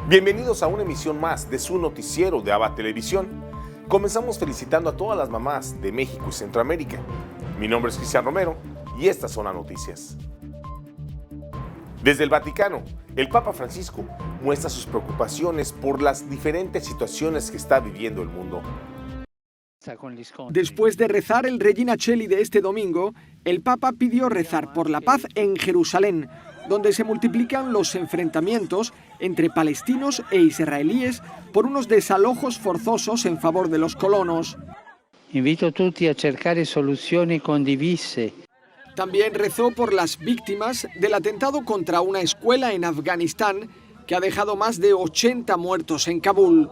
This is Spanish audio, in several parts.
Bienvenidos a una emisión más de su noticiero de ABA Televisión. Comenzamos felicitando a todas las mamás de México y Centroamérica. Mi nombre es Cristian Romero y estas son las noticias. Desde el Vaticano, el Papa Francisco muestra sus preocupaciones por las diferentes situaciones que está viviendo el mundo. Después de rezar el Regina Coeli de este domingo, el Papa pidió rezar por la paz en Jerusalén, donde se multiplican los enfrentamientos entre palestinos e israelíes por unos desalojos forzosos en favor de los colonos. Invito a tutti a cercare soluzioni condivise. También rezó por las víctimas del atentado contra una escuela en Afganistán que ha dejado más de 80 muertos en Kabul.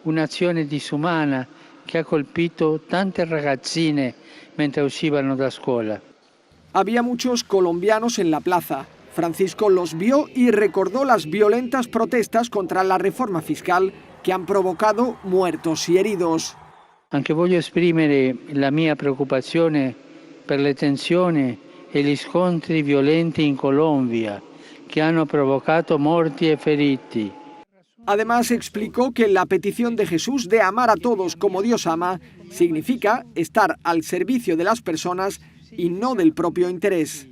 Un'azione disumana che ha colpito tante ragazzine mentre uscivano da scuola. Había muchos colombianos en la plaza. Francisco los vio y recordó las violentas protestas contra la reforma fiscal que han provocado muertos y heridos. Anche voglio esprimere la mia preoccupazione per le tensioni e gli scontri violenti in Colombia che hanno provocato morti e feriti. Además explicó que la petición de Jesús de amar a todos como Dios ama significa estar al servicio de las personas y no del propio interés.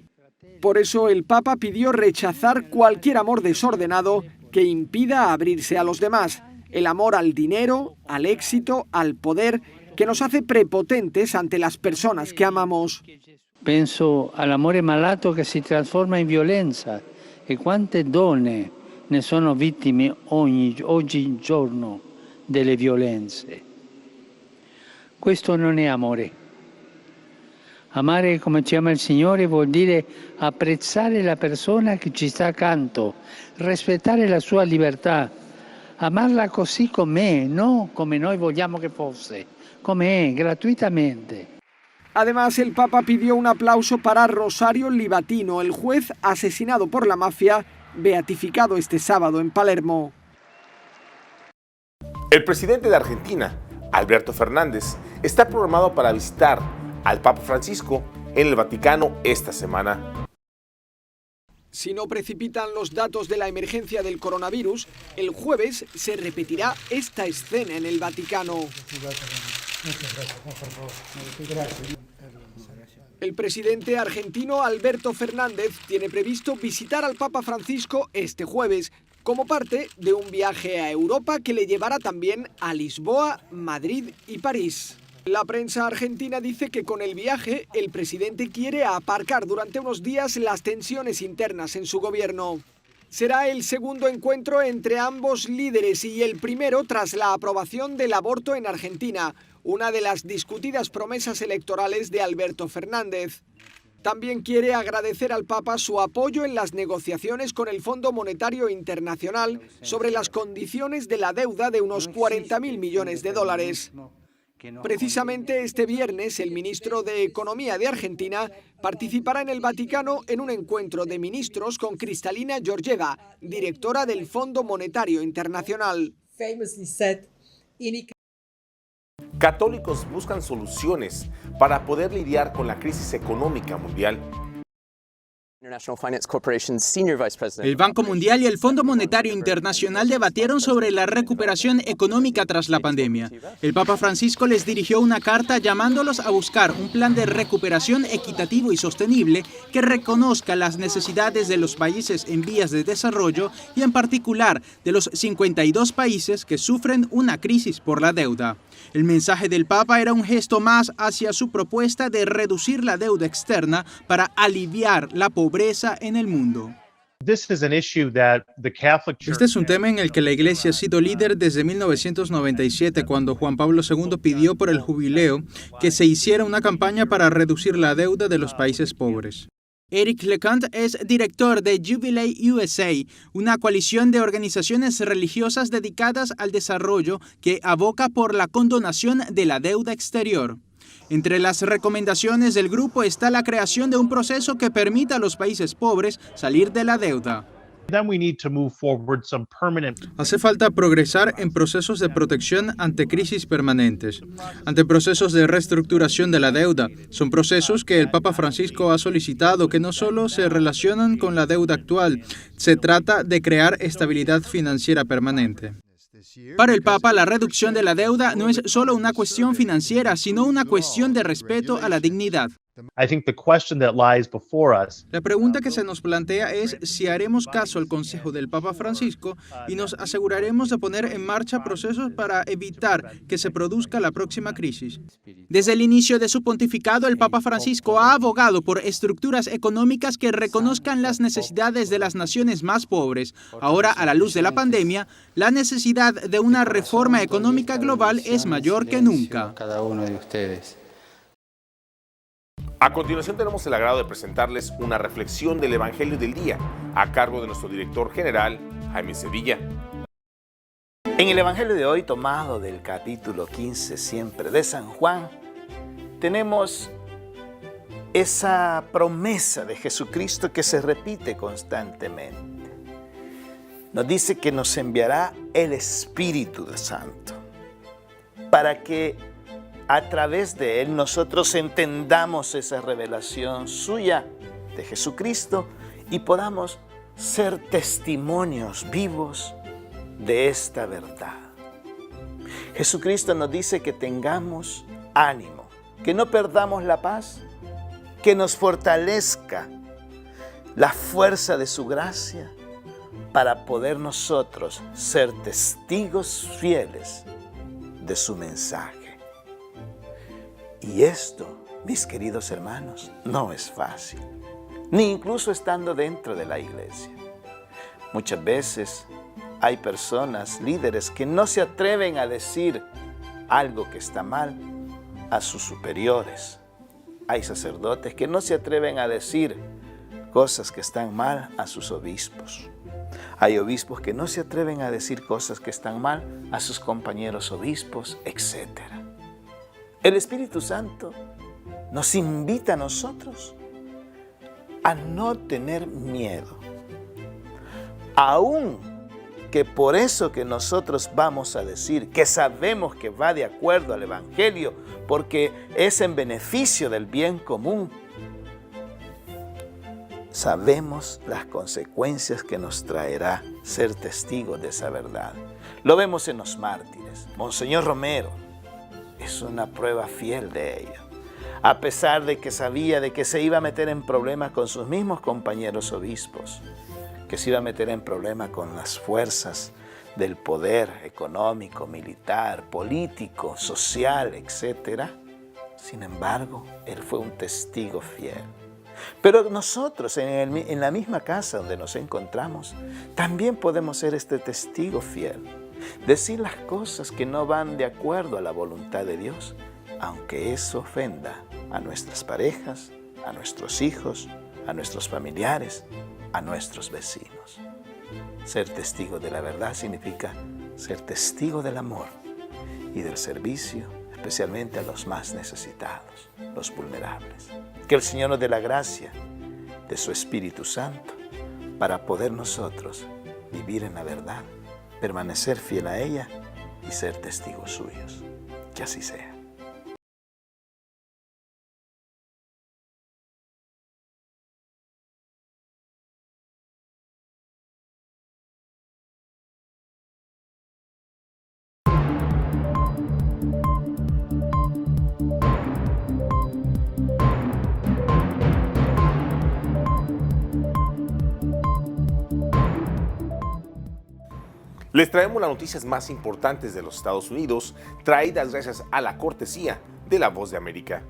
Por eso el Papa pidió rechazar cualquier amor desordenado que impida abrirse a los demás, el amor al dinero, al éxito, al poder, que nos hace prepotentes ante las personas que amamos. Penso all'amore malato che si trasforma in violenza e quante donne ne sono vittime oggi giorno delle violenze. Questo non è amore. Amare come ci ama il Signore vuol dire apprezzare la persona che ci sta accanto, rispettare la sua libertà, amarla così com'è, no come noi vogliamo che fosse, com'è, gratuitamente. Además, el Papa pidió un aplauso para Rosario Livatino, el juez asesinado por la mafia, beatificado este sábado en Palermo. El presidente de Argentina, Alberto Fernández, está programado para visitar al Papa Francisco en el Vaticano esta semana. Si no precipitan los datos de la emergencia del coronavirus, el jueves se repetirá esta escena en el Vaticano. El presidente argentino Alberto Fernández tiene previsto visitar al Papa Francisco este jueves, como parte de un viaje a Europa que le llevará también a Lisboa, Madrid y París. La prensa argentina dice que con el viaje el presidente quiere aparcar durante unos días las tensiones internas en su gobierno. Será el segundo encuentro entre ambos líderes y el primero tras la aprobación del aborto en Argentina, una de las discutidas promesas electorales de Alberto Fernández. También quiere agradecer al Papa su apoyo en las negociaciones con el Fondo Monetario Internacional sobre las condiciones de la deuda de unos 40.000 millones de dólares. Precisamente este viernes, el ministro de Economía de Argentina participará en el Vaticano en un encuentro de ministros con Kristalina Georgieva, directora del Fondo Monetario Internacional. Católicos buscan soluciones para poder lidiar con la crisis económica mundial. El Banco Mundial y el Fondo Monetario Internacional debatieron sobre la recuperación económica tras la pandemia. El Papa Francisco les dirigió una carta llamándolos a buscar un plan de recuperación equitativo y sostenible que reconozca las necesidades de los países en vías de desarrollo y en particular de los 52 países que sufren una crisis por la deuda. El mensaje del Papa era un gesto más hacia su propuesta de reducir la deuda externa para aliviar la pobreza en el mundo. Este es un tema en el que la Iglesia ha sido líder desde 1997, cuando Juan Pablo II pidió por el jubileo que se hiciera una campaña para reducir la deuda de los países pobres. Eric LeConte es director de Jubilee USA, una coalición de organizaciones religiosas dedicadas al desarrollo que aboca por la condonación de la deuda exterior. Entre las recomendaciones del grupo está la creación de un proceso que permita a los países pobres salir de la deuda. Hace falta progresar en procesos de protección ante crisis permanentes, ante procesos de reestructuración de la deuda. Son procesos que el Papa Francisco ha solicitado que no solo se relacionan con la deuda actual, se trata de crear estabilidad financiera permanente. Para el Papa, la reducción de la deuda no es solo una cuestión financiera, sino una cuestión de respeto a la dignidad. La pregunta que se nos plantea es si haremos caso al consejo del Papa Francisco y nos aseguraremos de poner en marcha procesos para evitar que se produzca la próxima crisis. Desde el inicio de su pontificado, el Papa Francisco ha abogado por estructuras económicas que reconozcan las necesidades de las naciones más pobres. Ahora, a la luz de la pandemia, la necesidad de una reforma económica global es mayor que nunca. A continuación tenemos el agrado de presentarles una reflexión del Evangelio del Día a cargo de nuestro director general, Jaime Sevilla. En el Evangelio de hoy, tomado del capítulo 15 siempre de San Juan, tenemos esa promesa de Jesucristo que se repite constantemente. Nos dice que nos enviará el Espíritu Santo para que a través de Él nosotros entendamos esa revelación suya de Jesucristo y podamos ser testimonios vivos de esta verdad. Jesucristo nos dice que tengamos ánimo, que no perdamos la paz, que nos fortalezca la fuerza de su gracia para poder nosotros ser testigos fieles de su mensaje. Y esto, mis queridos hermanos, no es fácil, ni incluso estando dentro de la iglesia. Muchas veces hay personas, líderes, que no se atreven a decir algo que está mal a sus superiores. Hay sacerdotes que no se atreven a decir cosas que están mal a sus obispos. Hay obispos que no se atreven a decir cosas que están mal a sus compañeros obispos, etc. El Espíritu Santo nos invita a nosotros a no tener miedo. Aún que por eso que nosotros vamos a decir que sabemos que va de acuerdo al Evangelio, porque es en beneficio del bien común, sabemos las consecuencias que nos traerá ser testigos de esa verdad. Lo vemos en los mártires. Monseñor Romero es una prueba fiel de ello. A pesar de que sabía de que se iba a meter en problemas con sus mismos compañeros obispos, que se iba a meter en problemas con las fuerzas del poder económico, militar, político, social, etc. Sin embargo, él fue un testigo fiel. Pero nosotros, en la misma casa donde nos encontramos, también podemos ser este testigo fiel. Decir las cosas que no van de acuerdo a la voluntad de Dios, aunque eso ofenda a nuestras parejas, a nuestros hijos, a nuestros familiares, a nuestros vecinos. Ser testigo de la verdad significa ser testigo del amor y del servicio, especialmente a los más necesitados, los vulnerables. Que el Señor nos dé la gracia de su Espíritu Santo para poder nosotros vivir en la verdad, permanecer fiel a ella y ser testigos suyos. Que así sea. Les traemos las noticias más importantes de los Estados Unidos, traídas gracias a la cortesía de La Voz de América.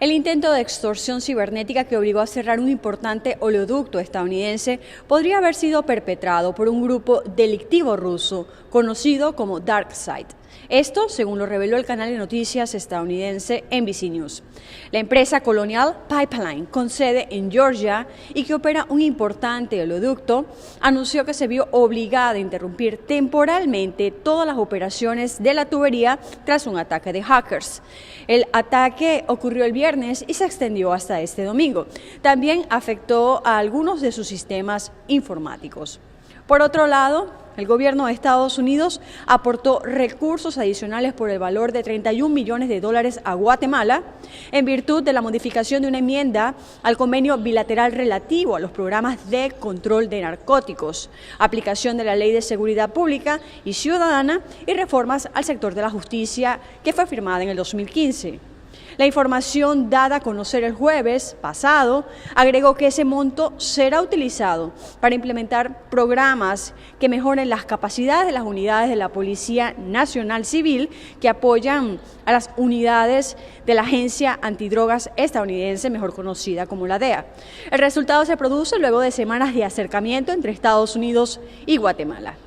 El intento de extorsión cibernética que obligó a cerrar un importante oleoducto estadounidense podría haber sido perpetrado por un grupo delictivo ruso conocido como DarkSide. Esto, según lo reveló el canal de noticias estadounidense NBC News. La empresa Colonial Pipeline, con sede en Georgia y que opera un importante oleoducto, anunció que se vio obligada a interrumpir temporalmente todas las operaciones de la tubería tras un ataque de hackers. El ataque ocurrió el viernes y se extendió hasta este domingo. También afectó a algunos de sus sistemas informáticos. Por otro lado, el gobierno de Estados Unidos aportó recursos adicionales por el valor de $31 millones a Guatemala en virtud de la modificación de una enmienda al convenio bilateral relativo a los programas de control de narcóticos, aplicación de la Ley de Seguridad Pública y Ciudadana y reformas al sector de la justicia que fue firmada en el 2015. La información dada a conocer el jueves pasado agregó que ese monto será utilizado para implementar programas que mejoren las capacidades de las unidades de la Policía Nacional Civil que apoyan a las unidades de la Agencia Antidrogas estadounidense, mejor conocida como la DEA. El resultado se produce luego de semanas de acercamiento entre Estados Unidos y Guatemala.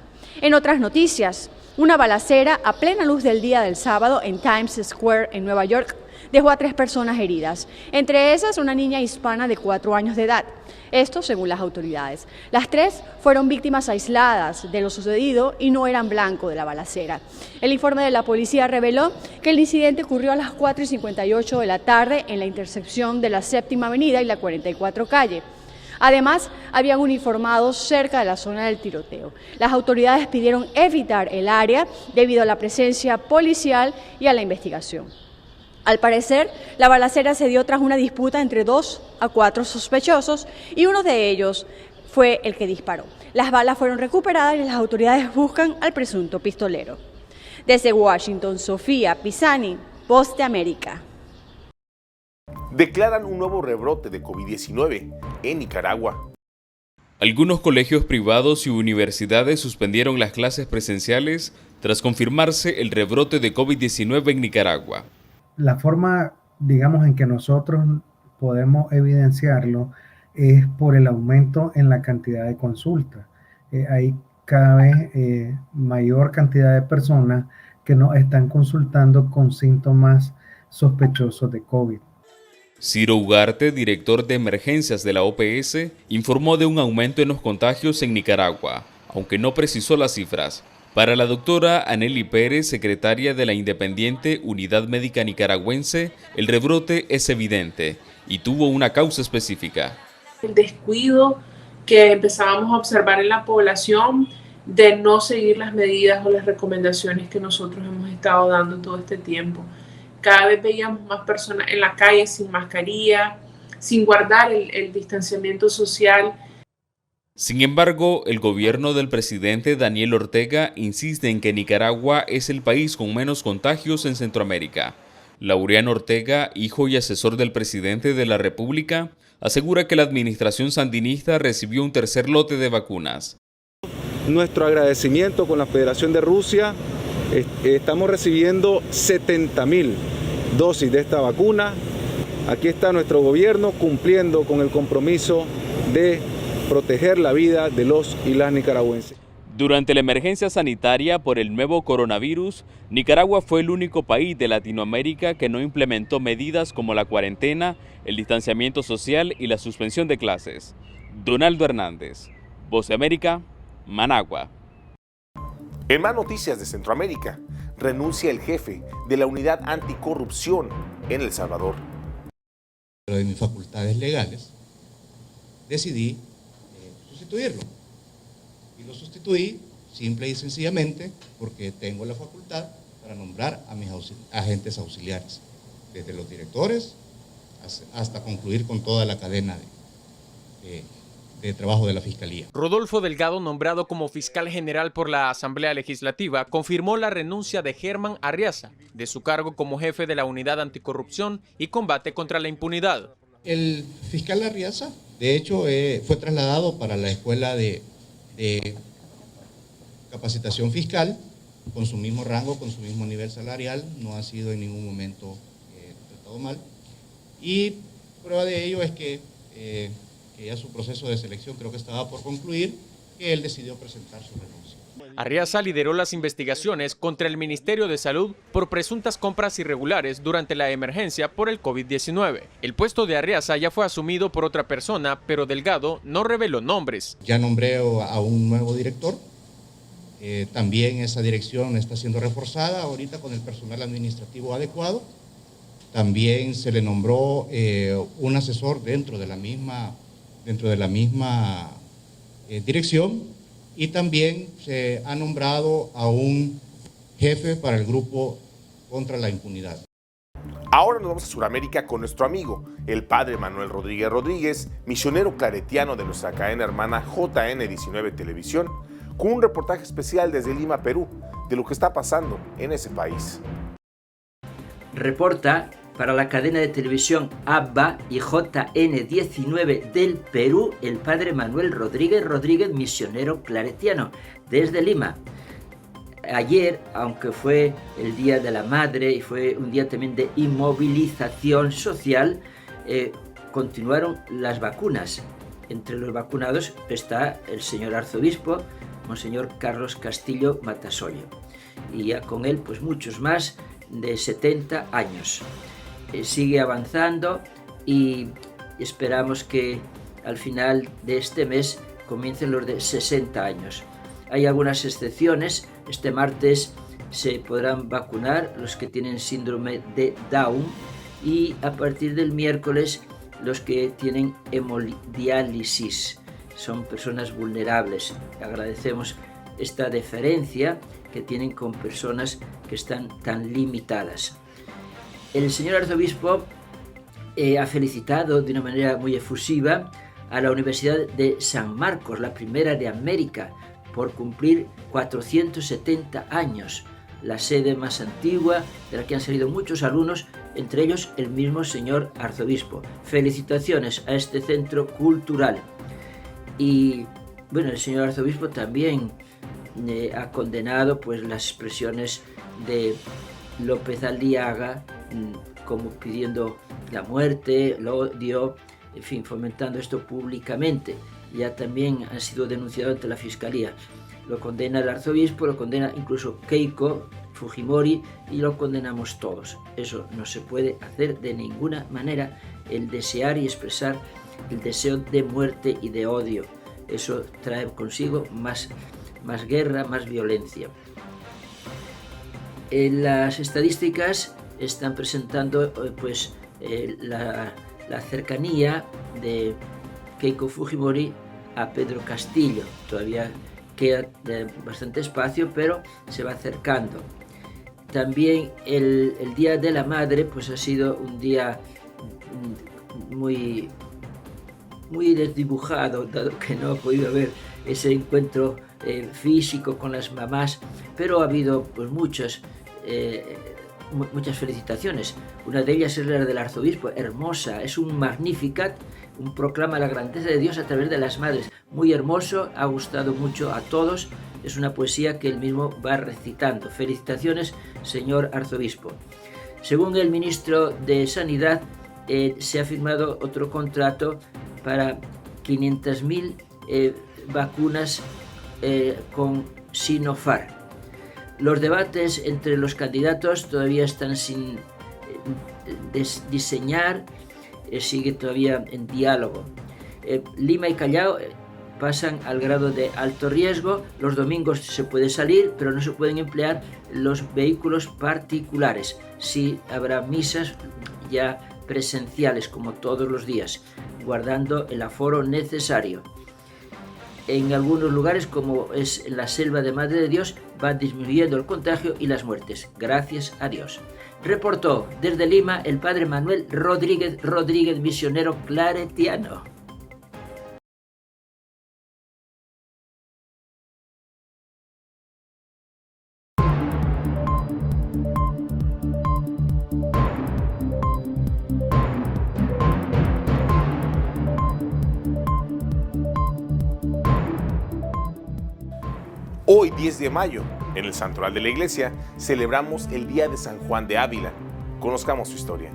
En otras noticias, una balacera a plena luz del día del sábado en Times Square en Nueva York dejó a 3 personas heridas, entre esas una niña hispana de 4 años de edad. Esto según las autoridades. Las 3 fueron víctimas aisladas de lo sucedido y no eran blanco de la balacera. El informe de la policía reveló que el incidente ocurrió a las 4:58 de la tarde en la intersección de la 7ª Avenida y la 44 Calle. Además, habían uniformados cerca de la zona del tiroteo. Las autoridades pidieron evitar el área debido a la presencia policial y a la investigación. Al parecer, la balacera se dio tras una disputa entre 2 a 4 sospechosos y uno de ellos fue el que disparó. Las balas fueron recuperadas y las autoridades buscan al presunto pistolero. Desde Washington, Sofía Pisani, Voz de América. Declaran un nuevo rebrote de COVID-19 en Nicaragua. Algunos colegios privados y universidades suspendieron las clases presenciales tras confirmarse el rebrote de COVID-19 en Nicaragua. La forma, digamos, en que nosotros podemos evidenciarlo es por el aumento en la cantidad de consultas. Hay cada vez mayor cantidad de personas que nos están consultando con síntomas sospechosos de COVID. Ciro Ugarte, director de emergencias de la OPS, informó de un aumento en los contagios en Nicaragua, aunque no precisó las cifras. Para la doctora Anely Pérez, secretaria de la Independiente Unidad Médica Nicaragüense, el rebrote es evidente y tuvo una causa específica. El descuido que empezábamos a observar en la población de no seguir las medidas o las recomendaciones que nosotros hemos estado dando todo este tiempo. Cada vez veíamos más personas en la calle sin mascarilla, sin guardar el distanciamiento social. Sin embargo, el gobierno del presidente Daniel Ortega insiste en que Nicaragua es el país con menos contagios en Centroamérica. Laureano Ortega, hijo y asesor del presidente de la República, asegura que la administración sandinista recibió un tercer lote de vacunas. Nuestro agradecimiento con la Federación de Rusia. Estamos recibiendo 70.000 dosis de esta vacuna. Aquí está nuestro gobierno cumpliendo con el compromiso de proteger la vida de los y las nicaragüenses. Durante la emergencia sanitaria por el nuevo coronavirus, Nicaragua fue el único país de Latinoamérica que no implementó medidas como la cuarentena, el distanciamiento social y la suspensión de clases. Donaldo Hernández, Voz de América, Managua. En más noticias de Centroamérica, renuncia el jefe de la Unidad Anticorrupción en El Salvador. De mis facultades legales, decidí sustituirlo. Y lo sustituí simple y sencillamente porque tengo la facultad para nombrar a mis agentes auxiliares, desde los directores hasta concluir con toda la cadena de trabajo de la Fiscalía. Rodolfo Delgado, nombrado como fiscal general por la Asamblea Legislativa, confirmó la renuncia de Germán Arriaza de su cargo como jefe de la Unidad Anticorrupción y Combate contra la Impunidad. El fiscal Arriaza, de hecho, fue trasladado para la Escuela de Capacitación Fiscal, con su mismo rango, con su mismo nivel salarial, no ha sido en ningún momento tratado mal. Y prueba de ello es que ya su proceso de selección creo que estaba por concluir, que él decidió presentar su renuncia. Arriaza lideró las investigaciones contra el Ministerio de Salud por presuntas compras irregulares durante la emergencia por el COVID-19. El puesto de Arriaza ya fue asumido por otra persona, pero Delgado no reveló nombres. Ya nombré a un nuevo director. También esa dirección está siendo reforzada ahorita con el personal administrativo adecuado. También se le nombró un asesor dentro de la misma dirección. Y también se ha nombrado a un jefe para el grupo contra la impunidad. Ahora nos vamos a Sudamérica con nuestro amigo, el padre Manuel Rodríguez Rodríguez, misionero claretiano de nuestra cadena hermana JN19 Televisión, con un reportaje especial desde Lima, Perú, de lo que está pasando en ese país. Reporta para la cadena de televisión ABBA y JN19 del Perú, el padre Manuel Rodríguez Rodríguez, misionero claretiano, desde Lima. Ayer, aunque fue el Día de la Madre y fue un día también de inmovilización social, continuaron las vacunas. Entre los vacunados está el señor arzobispo, Monseñor Carlos Castillo Matasollo, y ya con él pues muchos más de 70 años. Sigue avanzando y esperamos que al final de este mes comiencen los de 60 años. Hay algunas excepciones. Este martes se podrán vacunar los que tienen síndrome de Down y a partir del miércoles los que tienen hemodiálisis. Son personas vulnerables. Agradecemos esta deferencia que tienen con personas que están tan limitadas. El señor arzobispo ha felicitado de una manera muy efusiva a la Universidad de San Marcos, la primera de América, por cumplir 470 años, la sede más antigua de la que han salido muchos alumnos, entre ellos el mismo señor arzobispo. Felicitaciones a este centro cultural. Y bueno, el señor arzobispo también ha condenado pues las expresiones de López Aliaga, como pidiendo la muerte, el odio, en fin, fomentando esto públicamente. Ya también ha sido denunciado ante la Fiscalía. Lo condena el arzobispo, lo condena incluso Keiko Fujimori y lo condenamos todos. Eso no se puede hacer de ninguna manera, el desear y expresar el deseo de muerte y de odio. Eso trae consigo más guerra, más violencia. Las estadísticas están presentando pues la cercanía de Keiko Fujimori a Pedro Castillo. Todavía queda bastante espacio, pero se va acercando. También el Día de la Madre pues ha sido un día muy desdibujado, dado que no ha podido haber ese encuentro físico con las mamás, pero ha habido pues muchas felicitaciones. Una de ellas es la del arzobispo, hermosa, es un Magnificat, un proclama la grandeza de Dios a través de las madres. Muy hermoso, ha gustado mucho a todos, es una poesía que él mismo va recitando. Felicitaciones, señor arzobispo. Según el ministro de Sanidad, se ha firmado otro contrato para 500.000 vacunas con Sinopharm. Los debates entre los candidatos todavía están sin diseñar, sigue todavía en diálogo. Lima y Callao pasan al grado de alto riesgo. Los domingos se puede salir, pero no se pueden emplear los vehículos particulares. Sí habrá misas ya presenciales como todos los días, guardando el aforo necesario. En algunos lugares, como es en la selva de Madre de Dios, va disminuyendo el contagio y las muertes. Gracias a Dios. Reportó desde Lima el padre Manuel Rodríguez Rodríguez, misionero claretiano. Hoy, 10 de mayo, en el Santoral de la Iglesia, celebramos el Día de San Juan de Ávila. Conozcamos su historia.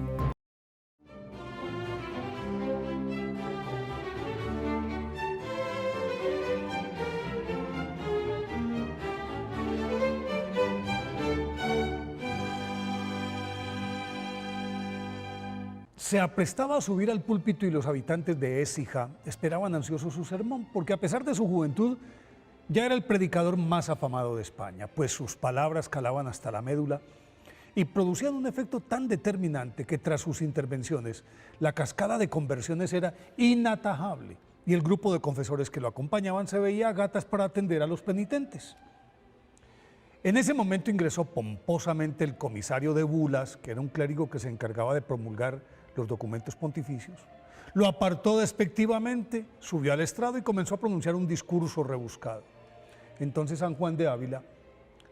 Se aprestaba a subir al púlpito y los habitantes de Écija esperaban ansiosos su sermón, porque a pesar de su juventud, ya era el predicador más afamado de España, pues sus palabras calaban hasta la médula y producían un efecto tan determinante que tras sus intervenciones, la cascada de conversiones era inatajable y el grupo de confesores que lo acompañaban se veía a gatas para atender a los penitentes. En ese momento ingresó pomposamente el comisario de bulas, que era un clérigo que se encargaba de promulgar los documentos pontificios. Lo apartó despectivamente, subió al estrado y comenzó a pronunciar un discurso rebuscado. Entonces San Juan de Ávila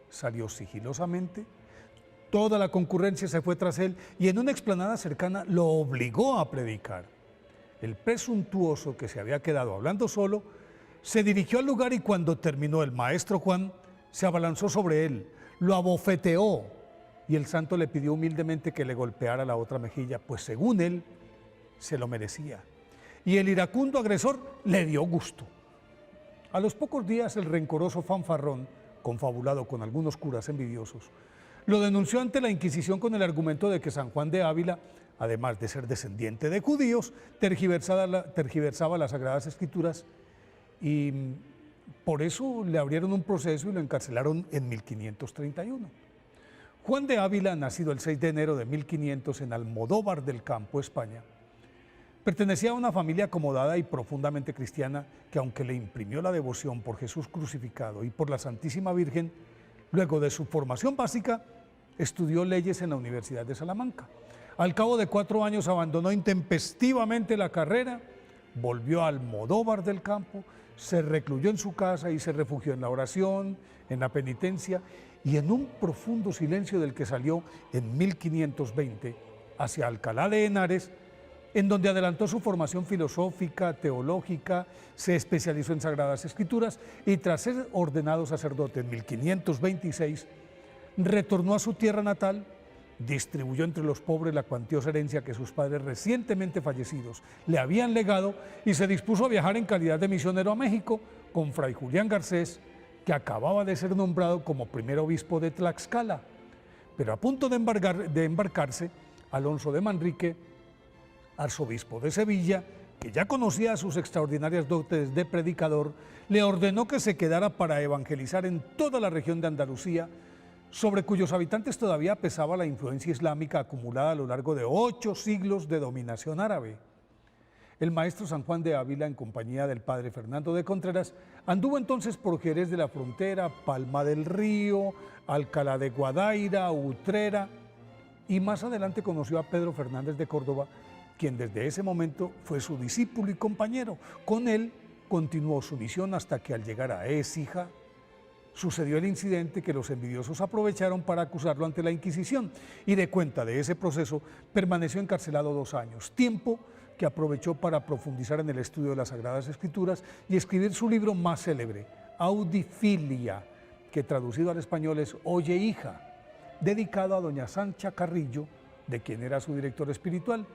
salió sigilosamente, toda la concurrencia se fue tras él y en una explanada cercana lo obligó a predicar. El presuntuoso, que se había quedado hablando solo, se dirigió al lugar y cuando terminó el maestro Juan, se abalanzó sobre él, lo abofeteó y el santo le pidió humildemente que le golpeara la otra mejilla, pues según él, se lo merecía. Y el iracundo agresor le dio gusto. A los pocos días el rencoroso fanfarrón, confabulado con algunos curas envidiosos, lo denunció ante la Inquisición con el argumento de que San Juan de Ávila, además de ser descendiente de judíos, tergiversaba las Sagradas Escrituras y por eso le abrieron un proceso y lo encarcelaron en 1531. Juan de Ávila, nacido el 6 de enero de 1500 en Almodóvar del Campo, España, pertenecía a una familia acomodada y profundamente cristiana que, aunque le imprimió la devoción por Jesús crucificado y por la Santísima Virgen, luego de su formación básica, estudió leyes en la Universidad de Salamanca. Al cabo de 4 años abandonó intempestivamente la carrera, volvió a Almodóvar del Campo, se recluyó en su casa y se refugió en la oración, en la penitencia y en un profundo silencio del que salió en 1520 hacia Alcalá de Henares, en donde adelantó su formación filosófica, teológica, se especializó en Sagradas Escrituras y tras ser ordenado sacerdote en 1526, retornó a su tierra natal, distribuyó entre los pobres la cuantiosa herencia que sus padres recientemente fallecidos le habían legado y se dispuso a viajar en calidad de misionero a México con Fray Julián Garcés, que acababa de ser nombrado como primer obispo de Tlaxcala. Pero a punto de embarcarse, Alonso de Manrique, arzobispo de Sevilla, que ya conocía sus extraordinarias dotes de predicador, le ordenó que se quedara para evangelizar en toda la región de Andalucía, sobre cuyos habitantes todavía pesaba la influencia islámica acumulada a lo largo de 8 siglos de dominación árabe. El maestro San Juan de Ávila, en compañía del padre Fernando de Contreras, anduvo entonces por Jerez de la Frontera, Palma del Río, Alcalá de Guadaira, Utrera, y más adelante conoció a Pedro Fernández de Córdoba, quien desde ese momento fue su discípulo y compañero. Con él continuó su misión hasta que al llegar a Écija, sucedió el incidente que los envidiosos aprovecharon para acusarlo ante la Inquisición y de cuenta de ese proceso permaneció encarcelado 2 años, tiempo que aprovechó para profundizar en el estudio de las Sagradas Escrituras y escribir su libro más célebre, Audifilia, que traducido al español es Oye hija, dedicado a doña Sancha Carrillo, de quien era su director espiritual,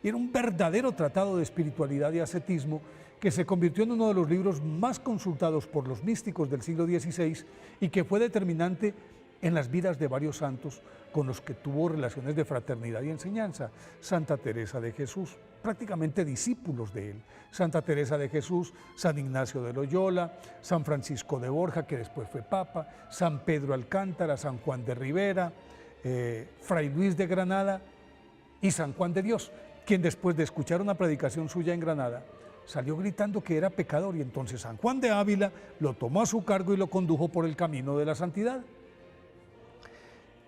y era un verdadero tratado de espiritualidad y ascetismo que se convirtió en uno de los libros más consultados por los místicos del siglo XVI y que fue determinante en las vidas de varios santos con los que tuvo relaciones de fraternidad y enseñanza. Santa Teresa de Jesús, prácticamente discípulos de él, Santa Teresa de Jesús, San Ignacio de Loyola, San Francisco de Borja, que después fue papa, San Pedro Alcántara, San Juan de Ribera, Fray Luis de Granada y San Juan de Dios, quien después de escuchar una predicación suya en Granada, salió gritando que era pecador y entonces San Juan de Ávila lo tomó a su cargo y lo condujo por el camino de la santidad.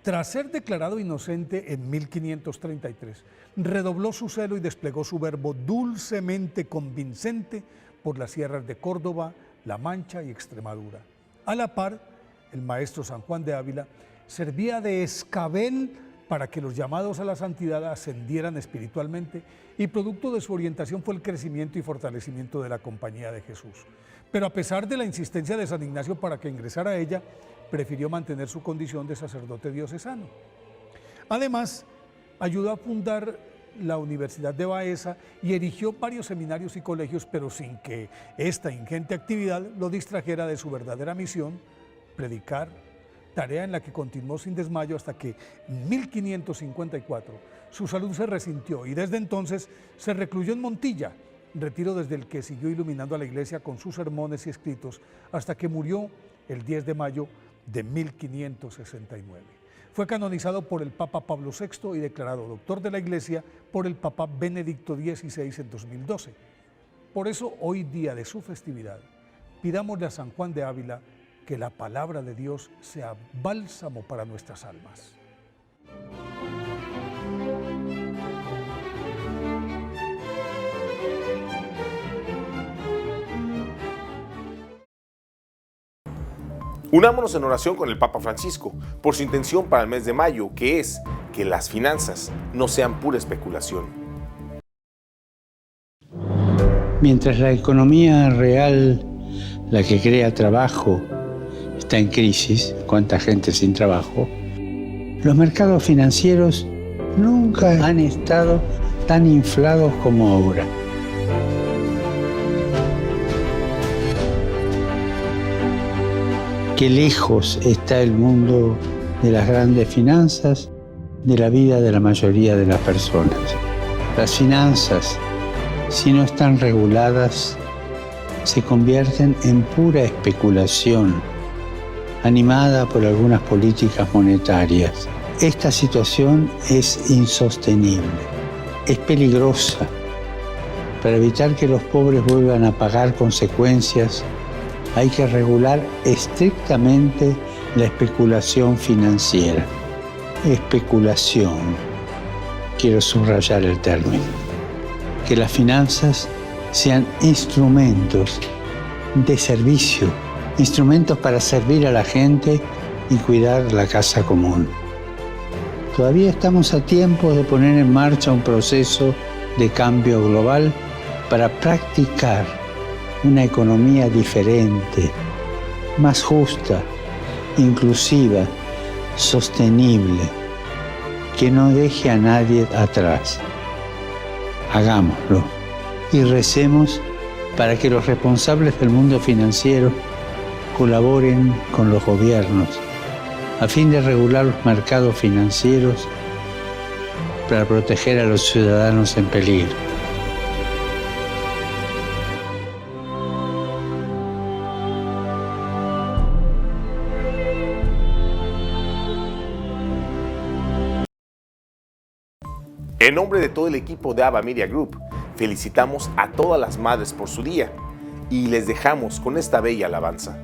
Tras ser declarado inocente en 1533, redobló su celo y desplegó su verbo dulcemente convincente por las sierras de Córdoba, La Mancha y Extremadura. A la par, el maestro San Juan de Ávila servía de escabel para que los llamados a la santidad ascendieran espiritualmente y producto de su orientación fue el crecimiento y fortalecimiento de la Compañía de Jesús. Pero a pesar de la insistencia de San Ignacio para que ingresara a ella, prefirió mantener su condición de sacerdote diocesano. Además, ayudó a fundar la Universidad de Baeza y erigió varios seminarios y colegios, pero sin que esta ingente actividad lo distrajera de su verdadera misión, predicar, tarea en la que continuó sin desmayo hasta que en 1554 su salud se resintió y desde entonces se recluyó en Montilla, retiro desde el que siguió iluminando a la iglesia con sus sermones y escritos hasta que murió el 10 de mayo de 1569. Fue canonizado por el Papa Pablo VI y declarado doctor de la Iglesia por el Papa Benedicto XVI en 2012. Por eso, hoy día de su festividad, pidámosle a San Juan de Ávila que la palabra de Dios sea bálsamo para nuestras almas. Unámonos en oración con el Papa Francisco por su intención para el mes de mayo, que es que las finanzas no sean pura especulación. Mientras la economía real, la que crea trabajo, está en crisis, cuánta gente sin trabajo, los mercados financieros nunca han estado tan inflados como ahora. Qué lejos está el mundo de las grandes finanzas de la vida de la mayoría de las personas. Las finanzas, si no están reguladas, se convierten en pura especulación, animada por algunas políticas monetarias. Esta situación es insostenible, es peligrosa. Para evitar que los pobres vuelvan a pagar consecuencias, hay que regular estrictamente la especulación financiera. Especulación, quiero subrayar el término. Que las finanzas sean instrumentos de servicio, instrumentos para servir a la gente y cuidar la casa común. Todavía estamos a tiempo de poner en marcha un proceso de cambio global para practicar una economía diferente, más justa, inclusiva, sostenible, que no deje a nadie atrás. Hagámoslo y recemos para que los responsables del mundo financiero colaboren con los gobiernos a fin de regular los mercados financieros para proteger a los ciudadanos en peligro. En nombre de todo el equipo de ABBA Media Group, felicitamos a todas las madres por su día y les dejamos con esta bella alabanza.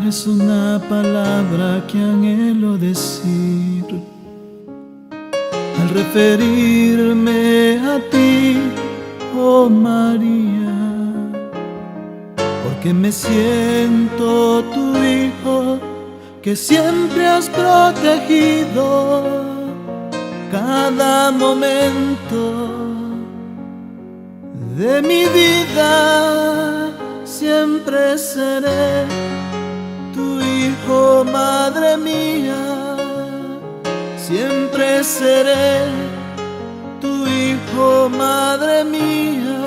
Es una palabra que anhelo decir al referirme a ti, oh María, porque me siento tu hijo que siempre has protegido cada momento de mi vida. Siempre seré tu hijo, madre mía, siempre seré tu hijo, madre mía.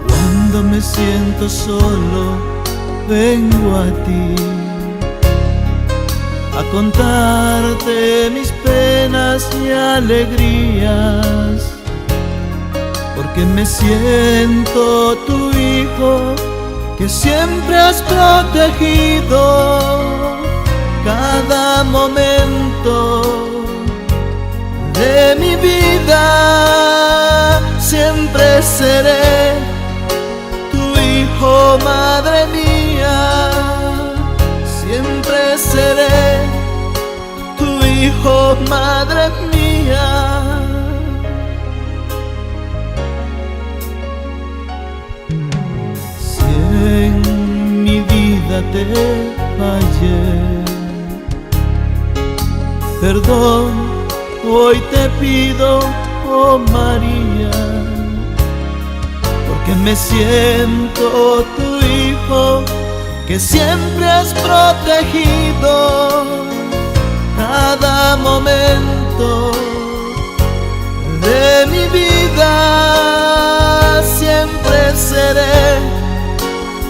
Cuando me siento solo, vengo a ti a contarte mis penas y alegrías, porque me siento tu hijo que siempre has protegido cada momento de mi vida. Siempre seré tu hijo, madre mía, siempre seré tu hijo, madre mía. te fallé. Perdón, hoy te pido, oh María, porque me siento tu hijo que siempre has protegido. Cada momento de mi vida siempre seré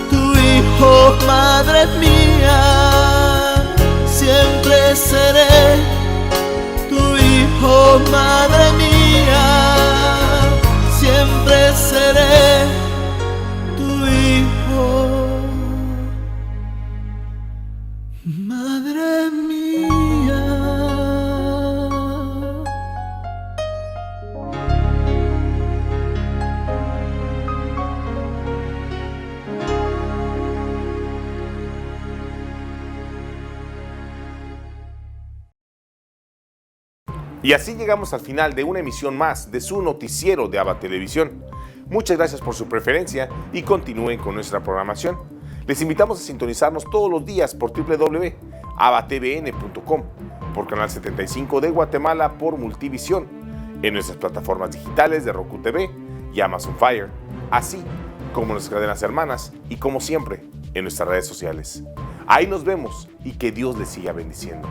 tu hijo, madre mía. Siempre seré tu hijo, madre mía. Siempre seré tu hijo, madre mía. Y así llegamos al final de una emisión más de su noticiero de ABA Televisión. Muchas gracias por su preferencia y continúen con nuestra programación. Les invitamos a sintonizarnos todos los días por www.abatvn.com, por Canal 75 de Guatemala por Multivisión, en nuestras plataformas digitales de Roku TV y Amazon Fire, así como en nuestras cadenas hermanas y como siempre en nuestras redes sociales. Ahí nos vemos y que Dios les siga bendiciendo.